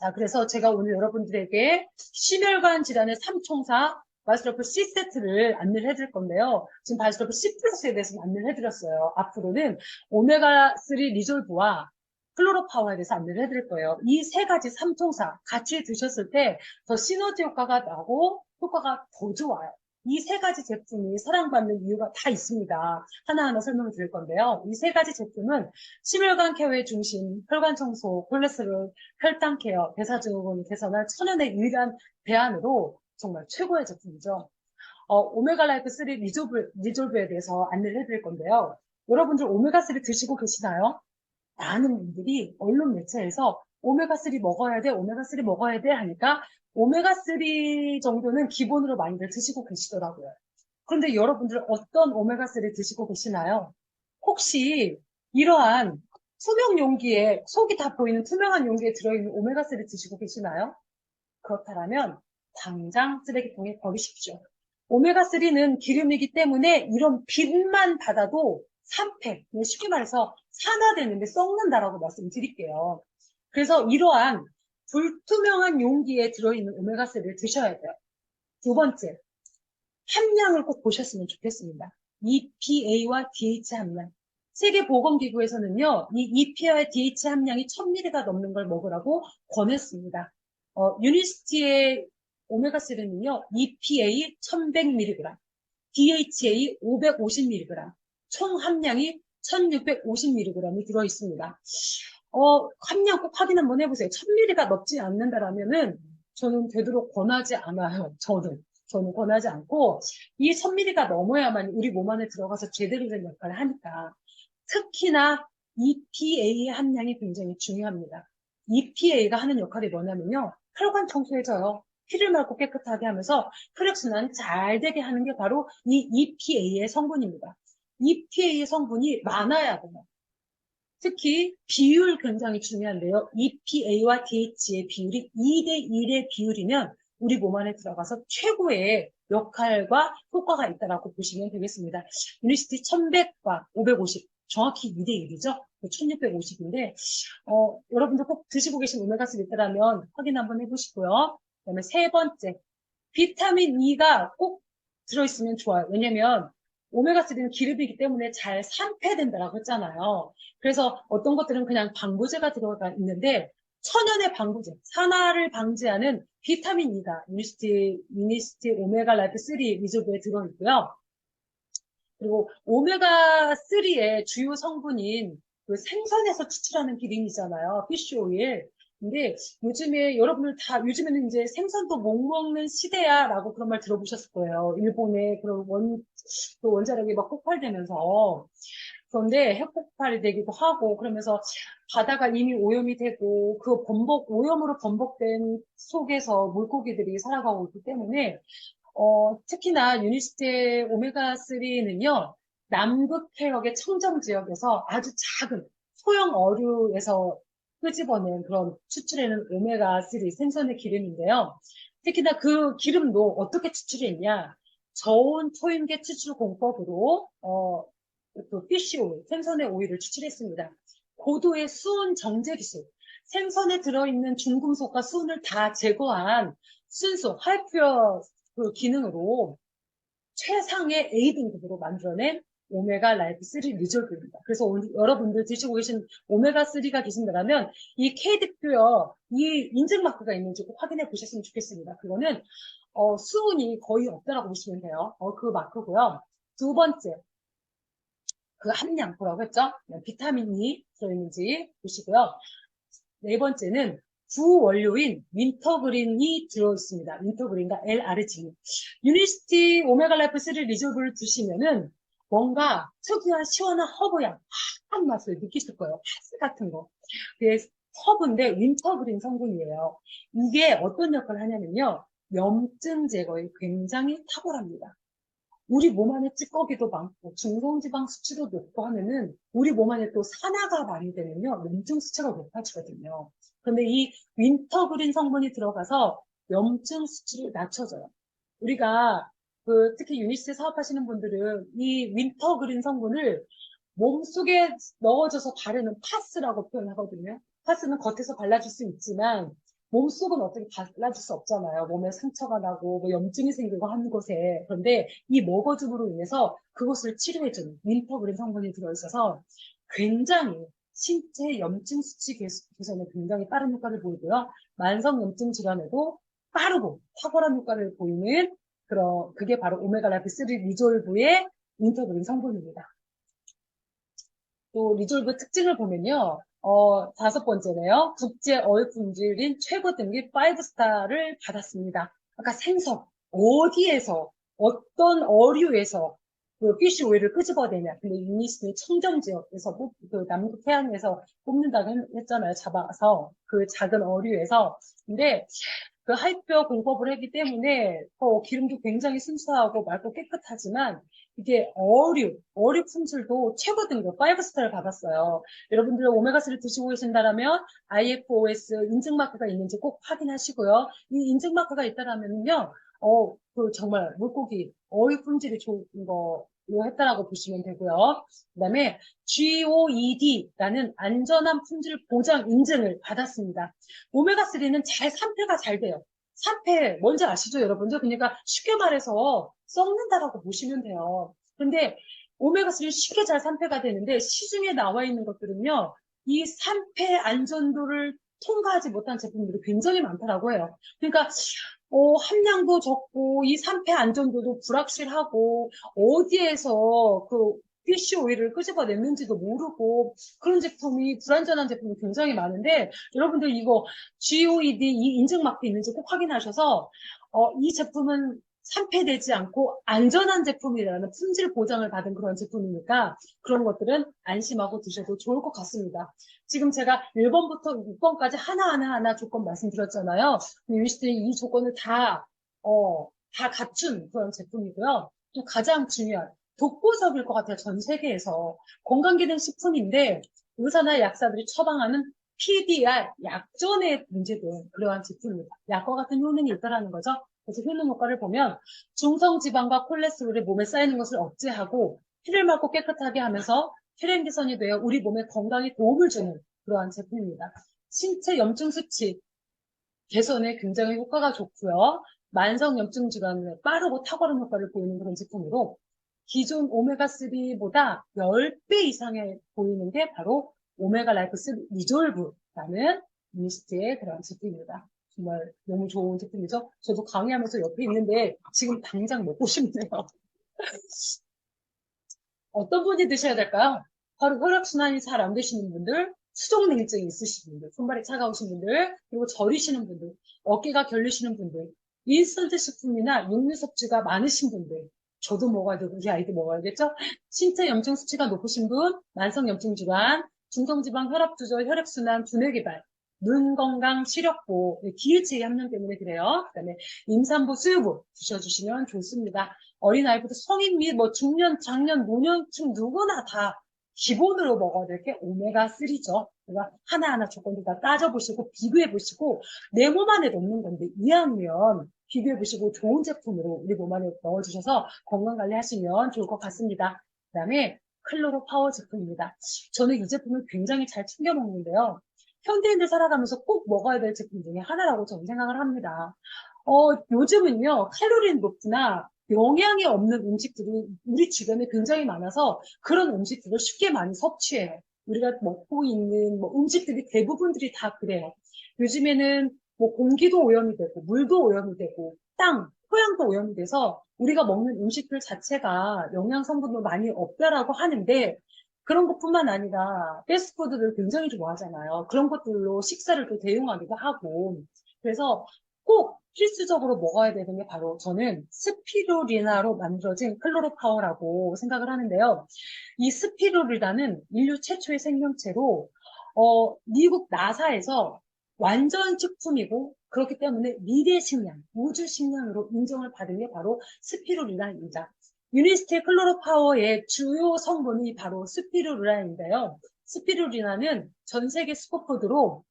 자, 그래서 제가 오늘 여러분들에게 심혈관 질환의 3총사 바이스러프 C 세트를 안내를 해드릴 건데요. 지금 바이스러프 C 플러스에 대해서 안내를 해드렸어요. 앞으로는 오메가3 리졸브와 클로로파워에 대해서 안내를 해드릴 거예요. 이 세 가지 3총사 같이 드셨을 때 더 시너지 효과가 나고 효과가 더 좋아요. 이 세 가지 제품이 사랑받는 이유가 다 있습니다. 하나하나 설명을 드릴 건데요. 이 세 가지 제품은 심혈관 케어의 중심, 혈관 청소, 콜레스테롤, 혈당 케어, 대사증후군 개선할 천연의 유일한 대안으로 정말 최고의 제품이죠. 오메가 라이프 3 리졸브에 대해서 안내를 해드릴 건데요. 여러분들 오메가3 드시고 계시나요? 많은 분들이 언론 매체에서 오메가3 먹어야 돼, 오메가3 먹어야 돼 하니까 오메가3 정도는 기본으로 많이들 드시고 계시더라고요. 그런데 여러분들 어떤 오메가3 드시고 계시나요? 혹시 이러한 투명 용기에, 속이 다 보이는 투명한 용기에 들어있는 오메가3 드시고 계시나요? 그렇다면 당장 쓰레기통에 버리십시오. 오메가3는 기름이기 때문에 이런 빛만 받아도 산패, 쉽게 말해서 산화되는데 썩는다라고 말씀드릴게요. 그래서 이러한 불투명한 용기에 들어있는 오메가3를 드셔야 돼요. 두 번째, 함량을 꼭 보셨으면 좋겠습니다. EPA와 DH 함량. 세계보건기구에서는요, 이 EPA와 DH 함량이 1000mg가 넘는 걸 먹으라고 권했습니다. 유니스티의 오메가3는요, EPA 1100mg, DHA 550mg, 총 함량이 1650mg이 들어있습니다. 함량 꼭 확인 한번 해보세요. 1000mg가 넘지 않는다라면은 저는 되도록 권하지 않아요. 저는 권하지 않고 이 1000mg가 넘어야만 우리 몸 안에 들어가서 제대로 된 역할을 하니까 특히나 EPA 함량이 굉장히 중요합니다. EPA가 하는 역할이 뭐냐면요. 혈관 청소해줘요. 피를 맑고 깨끗하게 하면서 혈액순환 잘 되게 하는 게 바로 이 EPA의 성분입니다. EPA의 성분이 많아야 돼요. 특히 비율 굉장히 중요한데요. EPA와 DH의 비율이 2대1의 비율이면 우리 몸 안에 들어가서 최고의 역할과 효과가 있다고 보시면 되겠습니다. 유니시티 1100과 550 정확히 2대1이죠. 1650인데 여러분들 꼭 드시고 계신 오메가3 있다면 확인 한번 해보시고요. 그다음에 세 번째, 비타민 E가 꼭 들어있으면 좋아요. 왜냐면 오메가3는 기름이기 때문에 잘 산패된다라고 했잖아요. 그래서 어떤 것들은 그냥 방부제가 들어가 있는데 천연의 방부제, 산화를 방지하는 비타민 E가 유니시티 오메가 라이프 3 리조브에 들어있고요. 그리고 오메가3의 주요 성분인 그 생선에서 추출하는 기름이잖아요. 피쉬 오일. 근데 요즘에 여러분들 다 요즘에는 이제 생선도 못 먹는 시대야라고 그런 말 들어보셨을 거예요. 일본의 그런 그 원자력이 막 폭발되면서. 그런데 핵폭발이 되기도 하고 그러면서 바다가 이미 오염이 되고 그 오염으로 번복된 속에서 물고기들이 살아가고 있기 때문에 특히나 유니시티 오메가3는요, 남극 해역의 청정 지역에서 아주 작은 소형 어류에서 끄집어낸 그런 추출해낸 오메가3 생선의 기름인데요. 특히나 그 기름도 어떻게 추출했냐? 저온 초임계 추출 공법으로, 그 피쉬 오일, 생선의 오일을 추출했습니다. 고도의 수온 정제 기술, 생선에 들어있는 중금속과 수은을 다 제거한 순수, 하이퓨어 그 기능으로 최상의 A 등급으로 만들어낸 오메가 라이프 3 리졸브입니다. 그래서 여러분들 드시고 계신 오메가 3가 계신다면 이 KD표어 이 인증 마크가 있는지 꼭 확인해 보셨으면 좋겠습니다. 그거는 수은이 거의 없다라고 보시면 돼요. 그 마크고요. 두 번째, 그 함량 뭐라고 했죠? 비타민이 들어있는지 보시고요. 네 번째는 주원료인 윈터그린이 들어있습니다. 윈터그린과 L-아르지닌. 유니시티 오메가 라이프 3 리졸브를 드시면은 뭔가 특유한 시원한 허브향, 한 맛을 느끼실 거예요. 파스 같은 거. 그게 허브인데 윈터그린 성분이에요. 이게 어떤 역할을 하냐면요. 염증 제거에 굉장히 탁월합니다. 우리 몸 안에 찌꺼기도 많고 중성지방 수치도 높고 하면은 우리 몸 안에 또 산화가 많이 되면요 염증 수치가 높아지거든요. 그런데 이 윈터그린 성분이 들어가서 염증 수치를 낮춰줘요. 우리가 특히 유니스 사업하시는 분들은 이 윈터그린 성분을 몸속에 넣어줘서 바르는 파스라고 표현하거든요. 파스는 겉에서 발라줄 수 있지만 몸속은 어떻게 달라질 수 없잖아요. 몸에 상처가 나고 뭐 염증이 생기고 하는 곳에. 그런데 이 먹어줌으로 인해서 그것을 치료해주는 윈터그린 성분이 들어있어서 굉장히 신체 염증 수치 개선에 굉장히 빠른 효과를 보이고요. 만성 염증 질환에도 빠르고 탁월한 효과를 보이는 그게 바로 오메가 라이프3 리졸브의 윈터그린 성분입니다. 또 리졸브 특징을 보면요. 다섯 번째네요. 국제 어획 품질인 최고 등급 5스타를 받았습니다. 아까 생선, 어디에서, 어떤 어류에서 그 피쉬 오일을 끄집어내냐. 근데 유니스는 청정 지역에서, 그 남극 해안에서 뽑는다고 했잖아요. 잡아서. 그 작은 어류에서. 근데 그 하이뼈 공법을 했기 때문에 기름도 굉장히 순수하고 맑고 깨끗하지만 이게 어류 품질도 최고 등급 5스타를 받았어요. 여러분들 오메가3 드시고 계신다면 IFOS 인증 마크가 있는지 꼭 확인하시고요. 이 인증 마크가 있다라면요, 정말 물고기 어류 품질이 좋은 거로 했다라고 보시면 되고요. 그다음에 GOED라는 안전한 품질 보장 인증을 받았습니다. 오메가3는 산패가 잘 돼요. 산패 뭔지 아시죠, 여러분들? 그러니까 쉽게 말해서 썩는다라고 보시면 돼요. 근데 오메가3는 쉽게 잘 산패가 되는데 시중에 나와 있는 것들은요, 이 산패 안전도를 통과하지 못한 제품들이 굉장히 많다라고 해요. 그러니까 함량도 적고 이 산패 안전도도 불확실하고 어디에서 그 피쉬 오일을 끄집어냈는지도 모르고 그런 제품이 불안전한 제품이 굉장히 많은데 여러분들 이거 GOED 이 인증 마크 있는지 꼭 확인하셔서 이 제품은 산패되지 않고 안전한 제품이라는 품질 보장을 받은 그런 제품이니까 그런 것들은 안심하고 드셔도 좋을 것 같습니다. 지금 제가 1번부터 6번까지 하나하나 조건 말씀드렸잖아요. 유니스트는 이 조건을 다 갖춘 그런 제품이고요. 또 가장 중요한 독보적일 것 같아요. 전 세계에서. 건강기능식품인데 의사나 약사들이 처방하는 PDR, 약전에 문제된 그러한 제품입니다. 약과 같은 효능이 있다라는 거죠. 그래서 효능 효과를 보면 중성지방과 콜레스테롤이 몸에 쌓이는 것을 억제하고 피를 막고 깨끗하게 하면서 혈행 개선이 되어 우리 몸에 건강에 도움을 주는 그러한 제품입니다. 신체 염증 수치 개선에 굉장히 효과가 좋고요. 만성 염증 질환에 빠르고 탁월한 효과를 보이는 그런 제품으로 기존 오메가3보다 10배 이상의 보이는 게 바로 오메가 라이프3 리졸브라는 미스트의 그런 제품입니다. 정말 너무 좋은 제품이죠. 저도 강의하면서 옆에 있는데 지금 당장 먹고 싶네요. 어떤 분이 드셔야 될까요? 바로 혈액순환이 잘 안 되시는 분들, 수족냉증이 있으신 분들, 손발이 차가우신 분들, 그리고 저리시는 분들, 어깨가 결리시는 분들, 인스턴트 식품이나 육류 섭취가 많으신 분들, 저도 먹어야 되고 우리 아이도 먹어야겠죠? 신체 염증 수치가 높으신 분, 만성 염증 질환, 중성지방 혈압 조절, 혈액순환, 두뇌 개발, 눈 건강, 시력보, 기일체의 함량 때문에 그래요. 그다음에 임산부, 수유부 드셔주시면 좋습니다. 어린아이부터 성인 및 중년, 장년, 노년층 누구나 다 기본으로 먹어야 될 게 오메가3죠. 그러니까 하나하나 조건들 다 따져보시고 비교해보시고 내 몸 안에 넣는 건데 이왕이면 비교해보시고 좋은 제품으로 우리 몸 안에 넣어주셔서 건강관리 하시면 좋을 것 같습니다. 그 다음에 클로로 파워 제품입니다. 저는 이 제품을 굉장히 잘 챙겨 먹는데요. 현대인들 살아가면서 꼭 먹어야 될 제품 중에 하나라고 저는 생각을 합니다. 요즘은요, 칼로리는 높으나 영양이 없는 음식들이 우리 주변에 굉장히 많아서 그런 음식들을 쉽게 많이 섭취해요. 우리가 먹고 있는 음식들이 대부분들이 다 그래요. 요즘에는 공기도 오염이 되고, 물도 오염이 되고, 토양도 오염이 돼서 우리가 먹는 음식들 자체가 영양 성분도 많이 없다라고 하는데 그런 것뿐만 아니라 패스트푸드를 굉장히 좋아하잖아요. 그런 것들로 식사를 또 대용하기도 하고 그래서 꼭 필수적으로 먹어야 되는 게 바로 저는 스피루리나로 만들어진 클로로파워라고 생각을 하는데요. 이 스피루리나는 인류 최초의 생명체로 미국 나사에서 완전 식품이고 그렇기 때문에 미래 식량, 우주 식량으로 인정을 받은 게 바로 스피루리나입니다. 유니스트 클로로파워의 주요 성분이 바로 스피루리나인데요. 스피루리나는 전 세계 슈퍼푸드로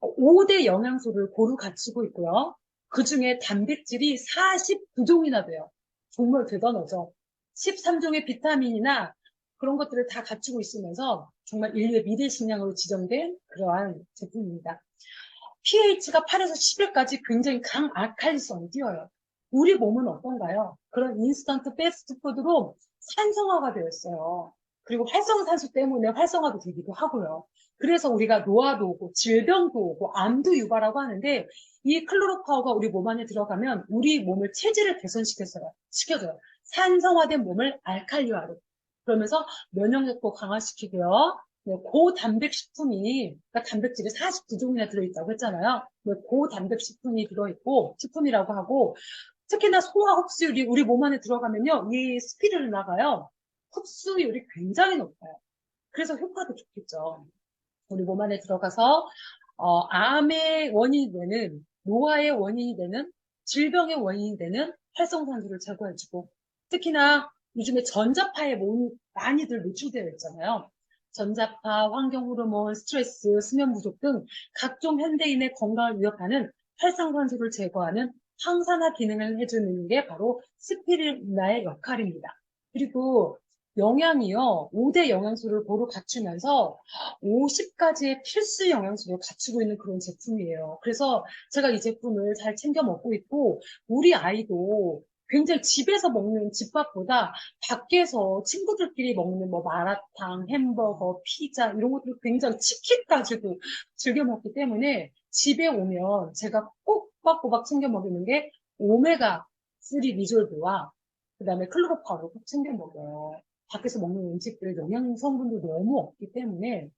5대 영양소를 고루 갖추고 있고요. 그 중에 단백질이 49종이나 돼요. 정말 대단하죠. 13종의 비타민이나 그런 것들을 다 갖추고 있으면서 정말 인류의 미래 식량으로 지정된 그러한 제품입니다. pH가 8에서 11까지 굉장히 강알칼리성이 띄어요. 우리 몸은 어떤가요? 그런 인스턴트 패스트푸드로 산성화가 되었어요. 그리고 활성산소 때문에 활성화도 되기도 하고요. 그래서 우리가 노화도 오고 질병도 오고 암도 유발하고 하는데 이 클로로파워가 우리 몸 안에 들어가면 우리 몸을 체질을 시켜줘요. 산성화된 몸을 알칼리화로. 그러면서 면역력도 강화시키고요. 네, 고단백 식품이, 그러니까 단백질이 49종이나 들어있다고 했잖아요. 네, 고단백 식품이 들어있고, 식품이라고 하고, 특히나 소화 흡수율이 우리 몸 안에 들어가면요, 이 스피루리나가요, 흡수율이 굉장히 높아요. 그래서 효과도 좋겠죠. 우리 몸 안에 들어가서, 암의 원인이 되는, 노화의 원인이 되는, 질병의 원인이 되는 활성산소를 제거해주고, 특히나 요즘에 전자파에 많이들 노출되어 있잖아요. 전자파, 환경호르몬, 스트레스, 수면 부족 등 각종 현대인의 건강을 위협하는 활성산소를 제거하는 항산화 기능을 해주는 게 바로 스피루리나의 역할입니다. 그리고 영양이요, 5대 영양소를 고루 갖추면서 50가지의 필수 영양소를 갖추고 있는 그런 제품이에요. 그래서 제가 이 제품을 잘 챙겨 먹고 있고, 우리 아이도 굉장히 집에서 먹는 집밥보다 밖에서 친구들끼리 먹는 뭐 마라탕, 햄버거, 피자 이런 것들 굉장히 치킨까지도 즐겨 먹기 때문에 집에 오면 제가 꼬박꼬박 챙겨 먹이는 게 오메가3 리졸브와 그다음에 클로로파를 꼭 챙겨 먹어요. 밖에서 먹는 음식들 영양 성분도 너무 없기 때문에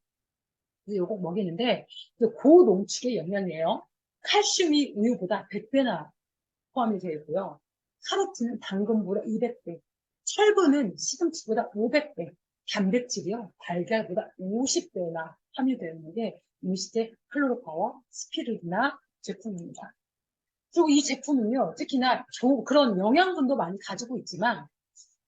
이거 꼭 먹이는데 고농축의 영양이에요. 칼슘이 우유보다 100배나 포함이 되어 있고요. 카로틴은 당근보다 200배, 철분은 시금치보다 500배, 단백질이요 달걀보다 50배나 함유되어 있는 게 임시대 클로로파워 스피루리나 제품입니다. 그리고 이 제품은요, 특히나 그런 영양분도 많이 가지고 있지만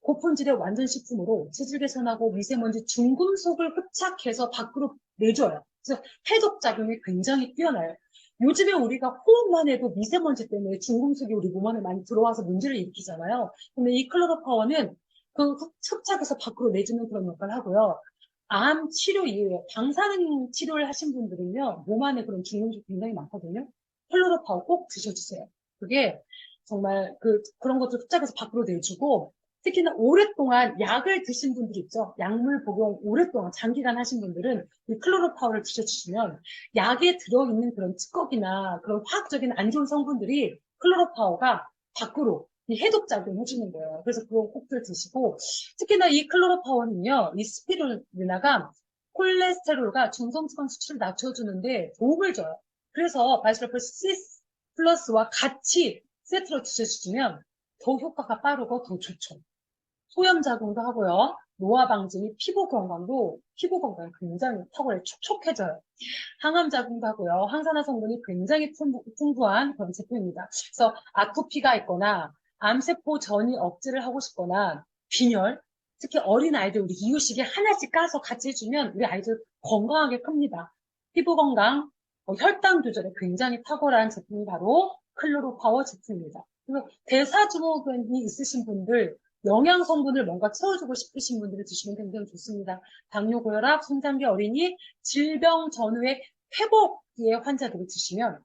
고품질의 완전 식품으로 체질 개선하고 미세먼지 중금속을 흡착해서 밖으로 내줘요. 그래서 해독 작용이 굉장히 뛰어나요. 요즘에 우리가 호흡만 해도 미세먼지 때문에 중금속이 우리 몸 안에 많이 들어와서 문제를 일으키잖아요. 근데 이 클로로파워는 그 흡착해서 밖으로 내주는 그런 역할을 하고요. 암 치료 이후에 방사능 치료를 하신 분들은요, 몸 안에 그런 중금속 굉장히 많거든요. 클로로파워 꼭 드셔주세요. 그게 정말 그런 것들 흡착해서 밖으로 내주고, 특히나 오랫동안 약을 드신 분들 있죠. 약물 복용 오랫동안 장기간 하신 분들은 이 클로로파워를 드셔주시면 약에 들어있는 그런 찌꺼기나 그런 화학적인 안 좋은 성분들이 클로로파워가 밖으로 이 해독작용 해주는 거예요. 그래서 그거 꼭들 드시고, 특히나 이 클로로파워는요, 이 스피루리나가 콜레스테롤과 중성지방 수치를 낮춰주는데 도움을 줘요. 그래서 바이스러플 C 플러스와 같이 세트로 드셔주시면 더 효과가 빠르고 더 좋죠. 소염 작용도 하고요. 노화 방지 및 피부 건강이 굉장히 턱을 촉촉해져요. 항암 작용도 하고요. 항산화 성분이 굉장히 풍부한 그런 제품입니다. 그래서 아토피가 있거나 암세포 전이 억제를 하고 싶거나 빈혈, 특히 어린 아이들 우리 이유식에 하나씩 까서 같이 해주면 우리 아이들 건강하게 큽니다. 피부 건강, 혈당 조절에 굉장히 탁월한 제품이 바로 클로로파워 제품입니다. 그리고 대사증후군이 있으신 분들, 영양 성분을 뭔가 채워주고 싶으신 분들이 드시면 굉장히 좋습니다. 당뇨, 고혈압, 성장기 어린이, 질병 전후의 회복기의 환자들이 드시면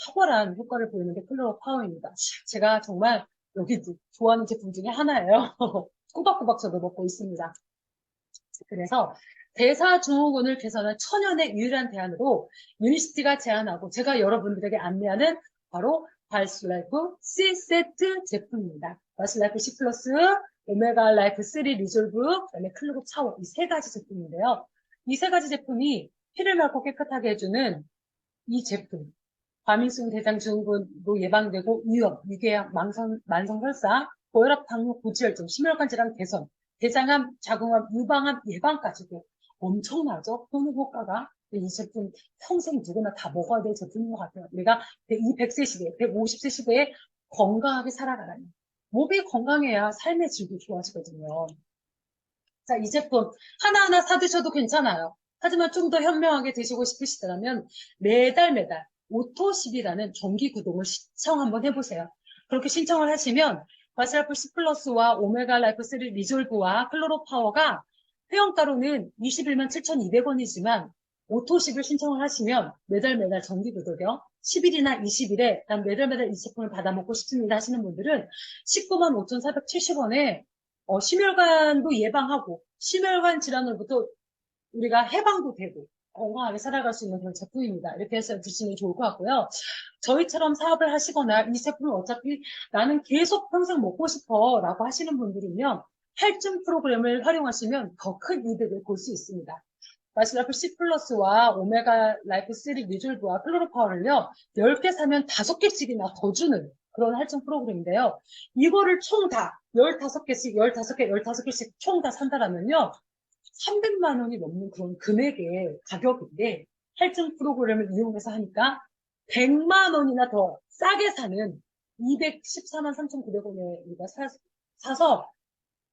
탁월한 효과를 보이는 게 클로로파워입니다. 제가 정말 여기 좋아하는 제품 중에 하나예요. 꼬박꼬박 저도 먹고 있습니다. 그래서 대사증후군을 개선한 천연의 유일한 대안으로 유니시티가 제안하고 제가 여러분들에게 안내하는 바로 발스라이프 C 세트 제품입니다. 발스라이프 C 플러스, 오메가 라이프 3 리졸브, 그다음에 클로로 차워 이 세 가지 제품인데요. 이 세 가지 제품이 피를 맑고 깨끗하게 해주는 이 제품. 과민성 대장증후군도 예방되고 위염, 위궤양, 만성혈사, 고혈압, 당뇨, 고지혈증, 심혈관 질환 개선, 대장암, 자궁암, 유방암 예방까지도 엄청나죠? 효과가. 이 제품 평생 누구나 다 먹어야 될 제품인 것 같아요. 우리가 이 100세 시대, 150세 시대에 건강하게 살아가라니. 몸이 건강해야 삶의 질도 좋아지거든요. 자, 이 제품 하나하나 사드셔도 괜찮아요. 하지만 좀 더 현명하게 드시고 싶으시다면 매달 오토십이라는 정기 구독을 신청 한번 해보세요. 그렇게 신청을 하시면 바스라프 C 플러스와 오메가 라이프 3 리졸브와 클로로파워가 회원가로는 21만 7,200원이지만 오토십을 신청을 하시면 매달 정기구독이요. 10일이나 20일에 난 매달 이 제품을 받아먹고 싶습니다 하시는 분들은 19만 5,470원에 심혈관도 예방하고 심혈관 질환으로부터 우리가 해방도 되고 건강하게 살아갈 수 있는 그런 제품입니다. 이렇게 해서 드시면 좋을 것 같고요. 저희처럼 사업을 하시거나 이 제품을 어차피 나는 계속 평생 먹고 싶어 라고 하시는 분들은요. 할증 프로그램을 활용하시면 더 큰 이득을 볼 수 있습니다. 마시라프 C 플러스와 오메가 라이프 3 리졸브와 클로로파워를요, 10개 사면 5개씩이나 더 주는 그런 할증 프로그램인데요. 이거를 총 다, 15개씩, 15개, 15개씩 총 다 산다라면요, 300만 원이 넘는 그런 금액의 가격인데, 할증 프로그램을 이용해서 하니까 100만 원이나 더 싸게 사는 214만 3,900원에 우리가 사서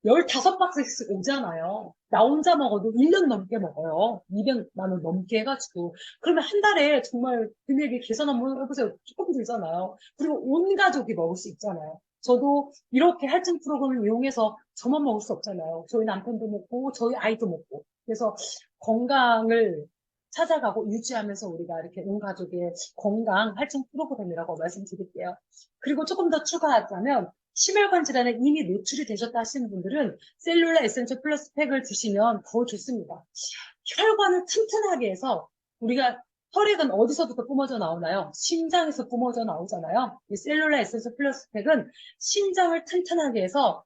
15박스씩 오잖아요. 나 혼자 먹어도 1년 넘게 먹어요. 200만 원 넘게 해가지고. 그러면 한 달에 정말 금액이 계산 한번 해보세요. 조금 들잖아요. 그리고 온 가족이 먹을 수 있잖아요. 저도 이렇게 할증 프로그램을 이용해서 저만 먹을 수 없잖아요. 저희 남편도 먹고 저희 아이도 먹고. 그래서 건강을 찾아가고 유지하면서 우리가 이렇게 온 가족의 건강 할증 프로그램이라고 말씀드릴게요. 그리고 조금 더 추가하자면 심혈관 질환에 이미 노출이 되셨다 하시는 분들은 셀룰라 에센셜 플러스 팩을 드시면 더 좋습니다. 혈관을 튼튼하게 해서 우리가 혈액은 어디서부터 뿜어져 나오나요? 심장에서 뿜어져 나오잖아요. 이 셀룰라 에센셜 플러스 팩은 심장을 튼튼하게 해서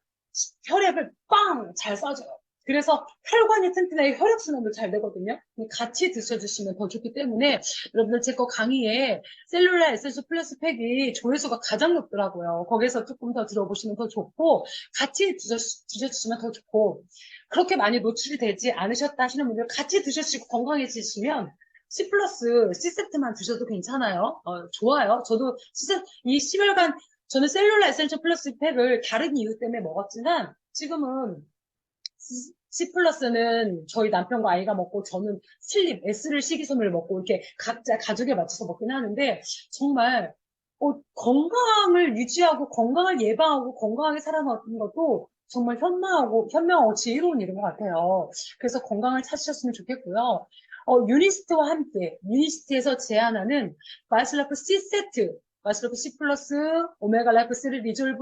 혈액을 빵! 잘 쏴줘요. 그래서 혈관이 튼튼하게 혈액순환도 잘 되거든요. 같이 드셔주시면 더 좋기 때문에 여러분들 제 거 강의에 셀룰라 에센셜 플러스 팩이 조회수가 가장 높더라고요. 거기서 조금 더 들어보시면 더 좋고 같이 드셔주시면 더 좋고 그렇게 많이 노출이 되지 않으셨다 하시는 분들 같이 드셔주시고 건강해지시면 C 플러스 C 세트만 드셔도 괜찮아요. 좋아요. 저도 이 심혈관 저는 셀룰라 에센셜 플러스 팩을 다른 이유 때문에 먹었지만 지금은 C 플러스는 저희 남편과 아이가 먹고 저는 슬립 S를 식이섬유를 먹고 이렇게 각자 가족에 맞춰서 먹긴 하는데 정말 건강을 유지하고 건강을 예방하고 건강하게 살아가는 것도 정말 현명하고 지혜로운 일인 것 같아요. 그래서 건강을 찾으셨으면 좋겠고요. 유니스트와 함께 유니스트에서 제안하는 마이슬라프 C 세트 마이슬라프 C 플러스 오메가 라이프 3 리졸브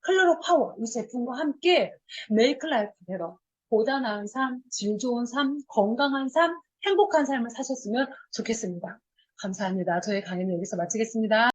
클로로 파워 이 제품과 함께 메이크 라이프 베러 보다 나은 삶, 질 좋은 삶, 건강한 삶, 행복한 삶을 사셨으면 좋겠습니다. 감사합니다. 저희 강의는 여기서 마치겠습니다.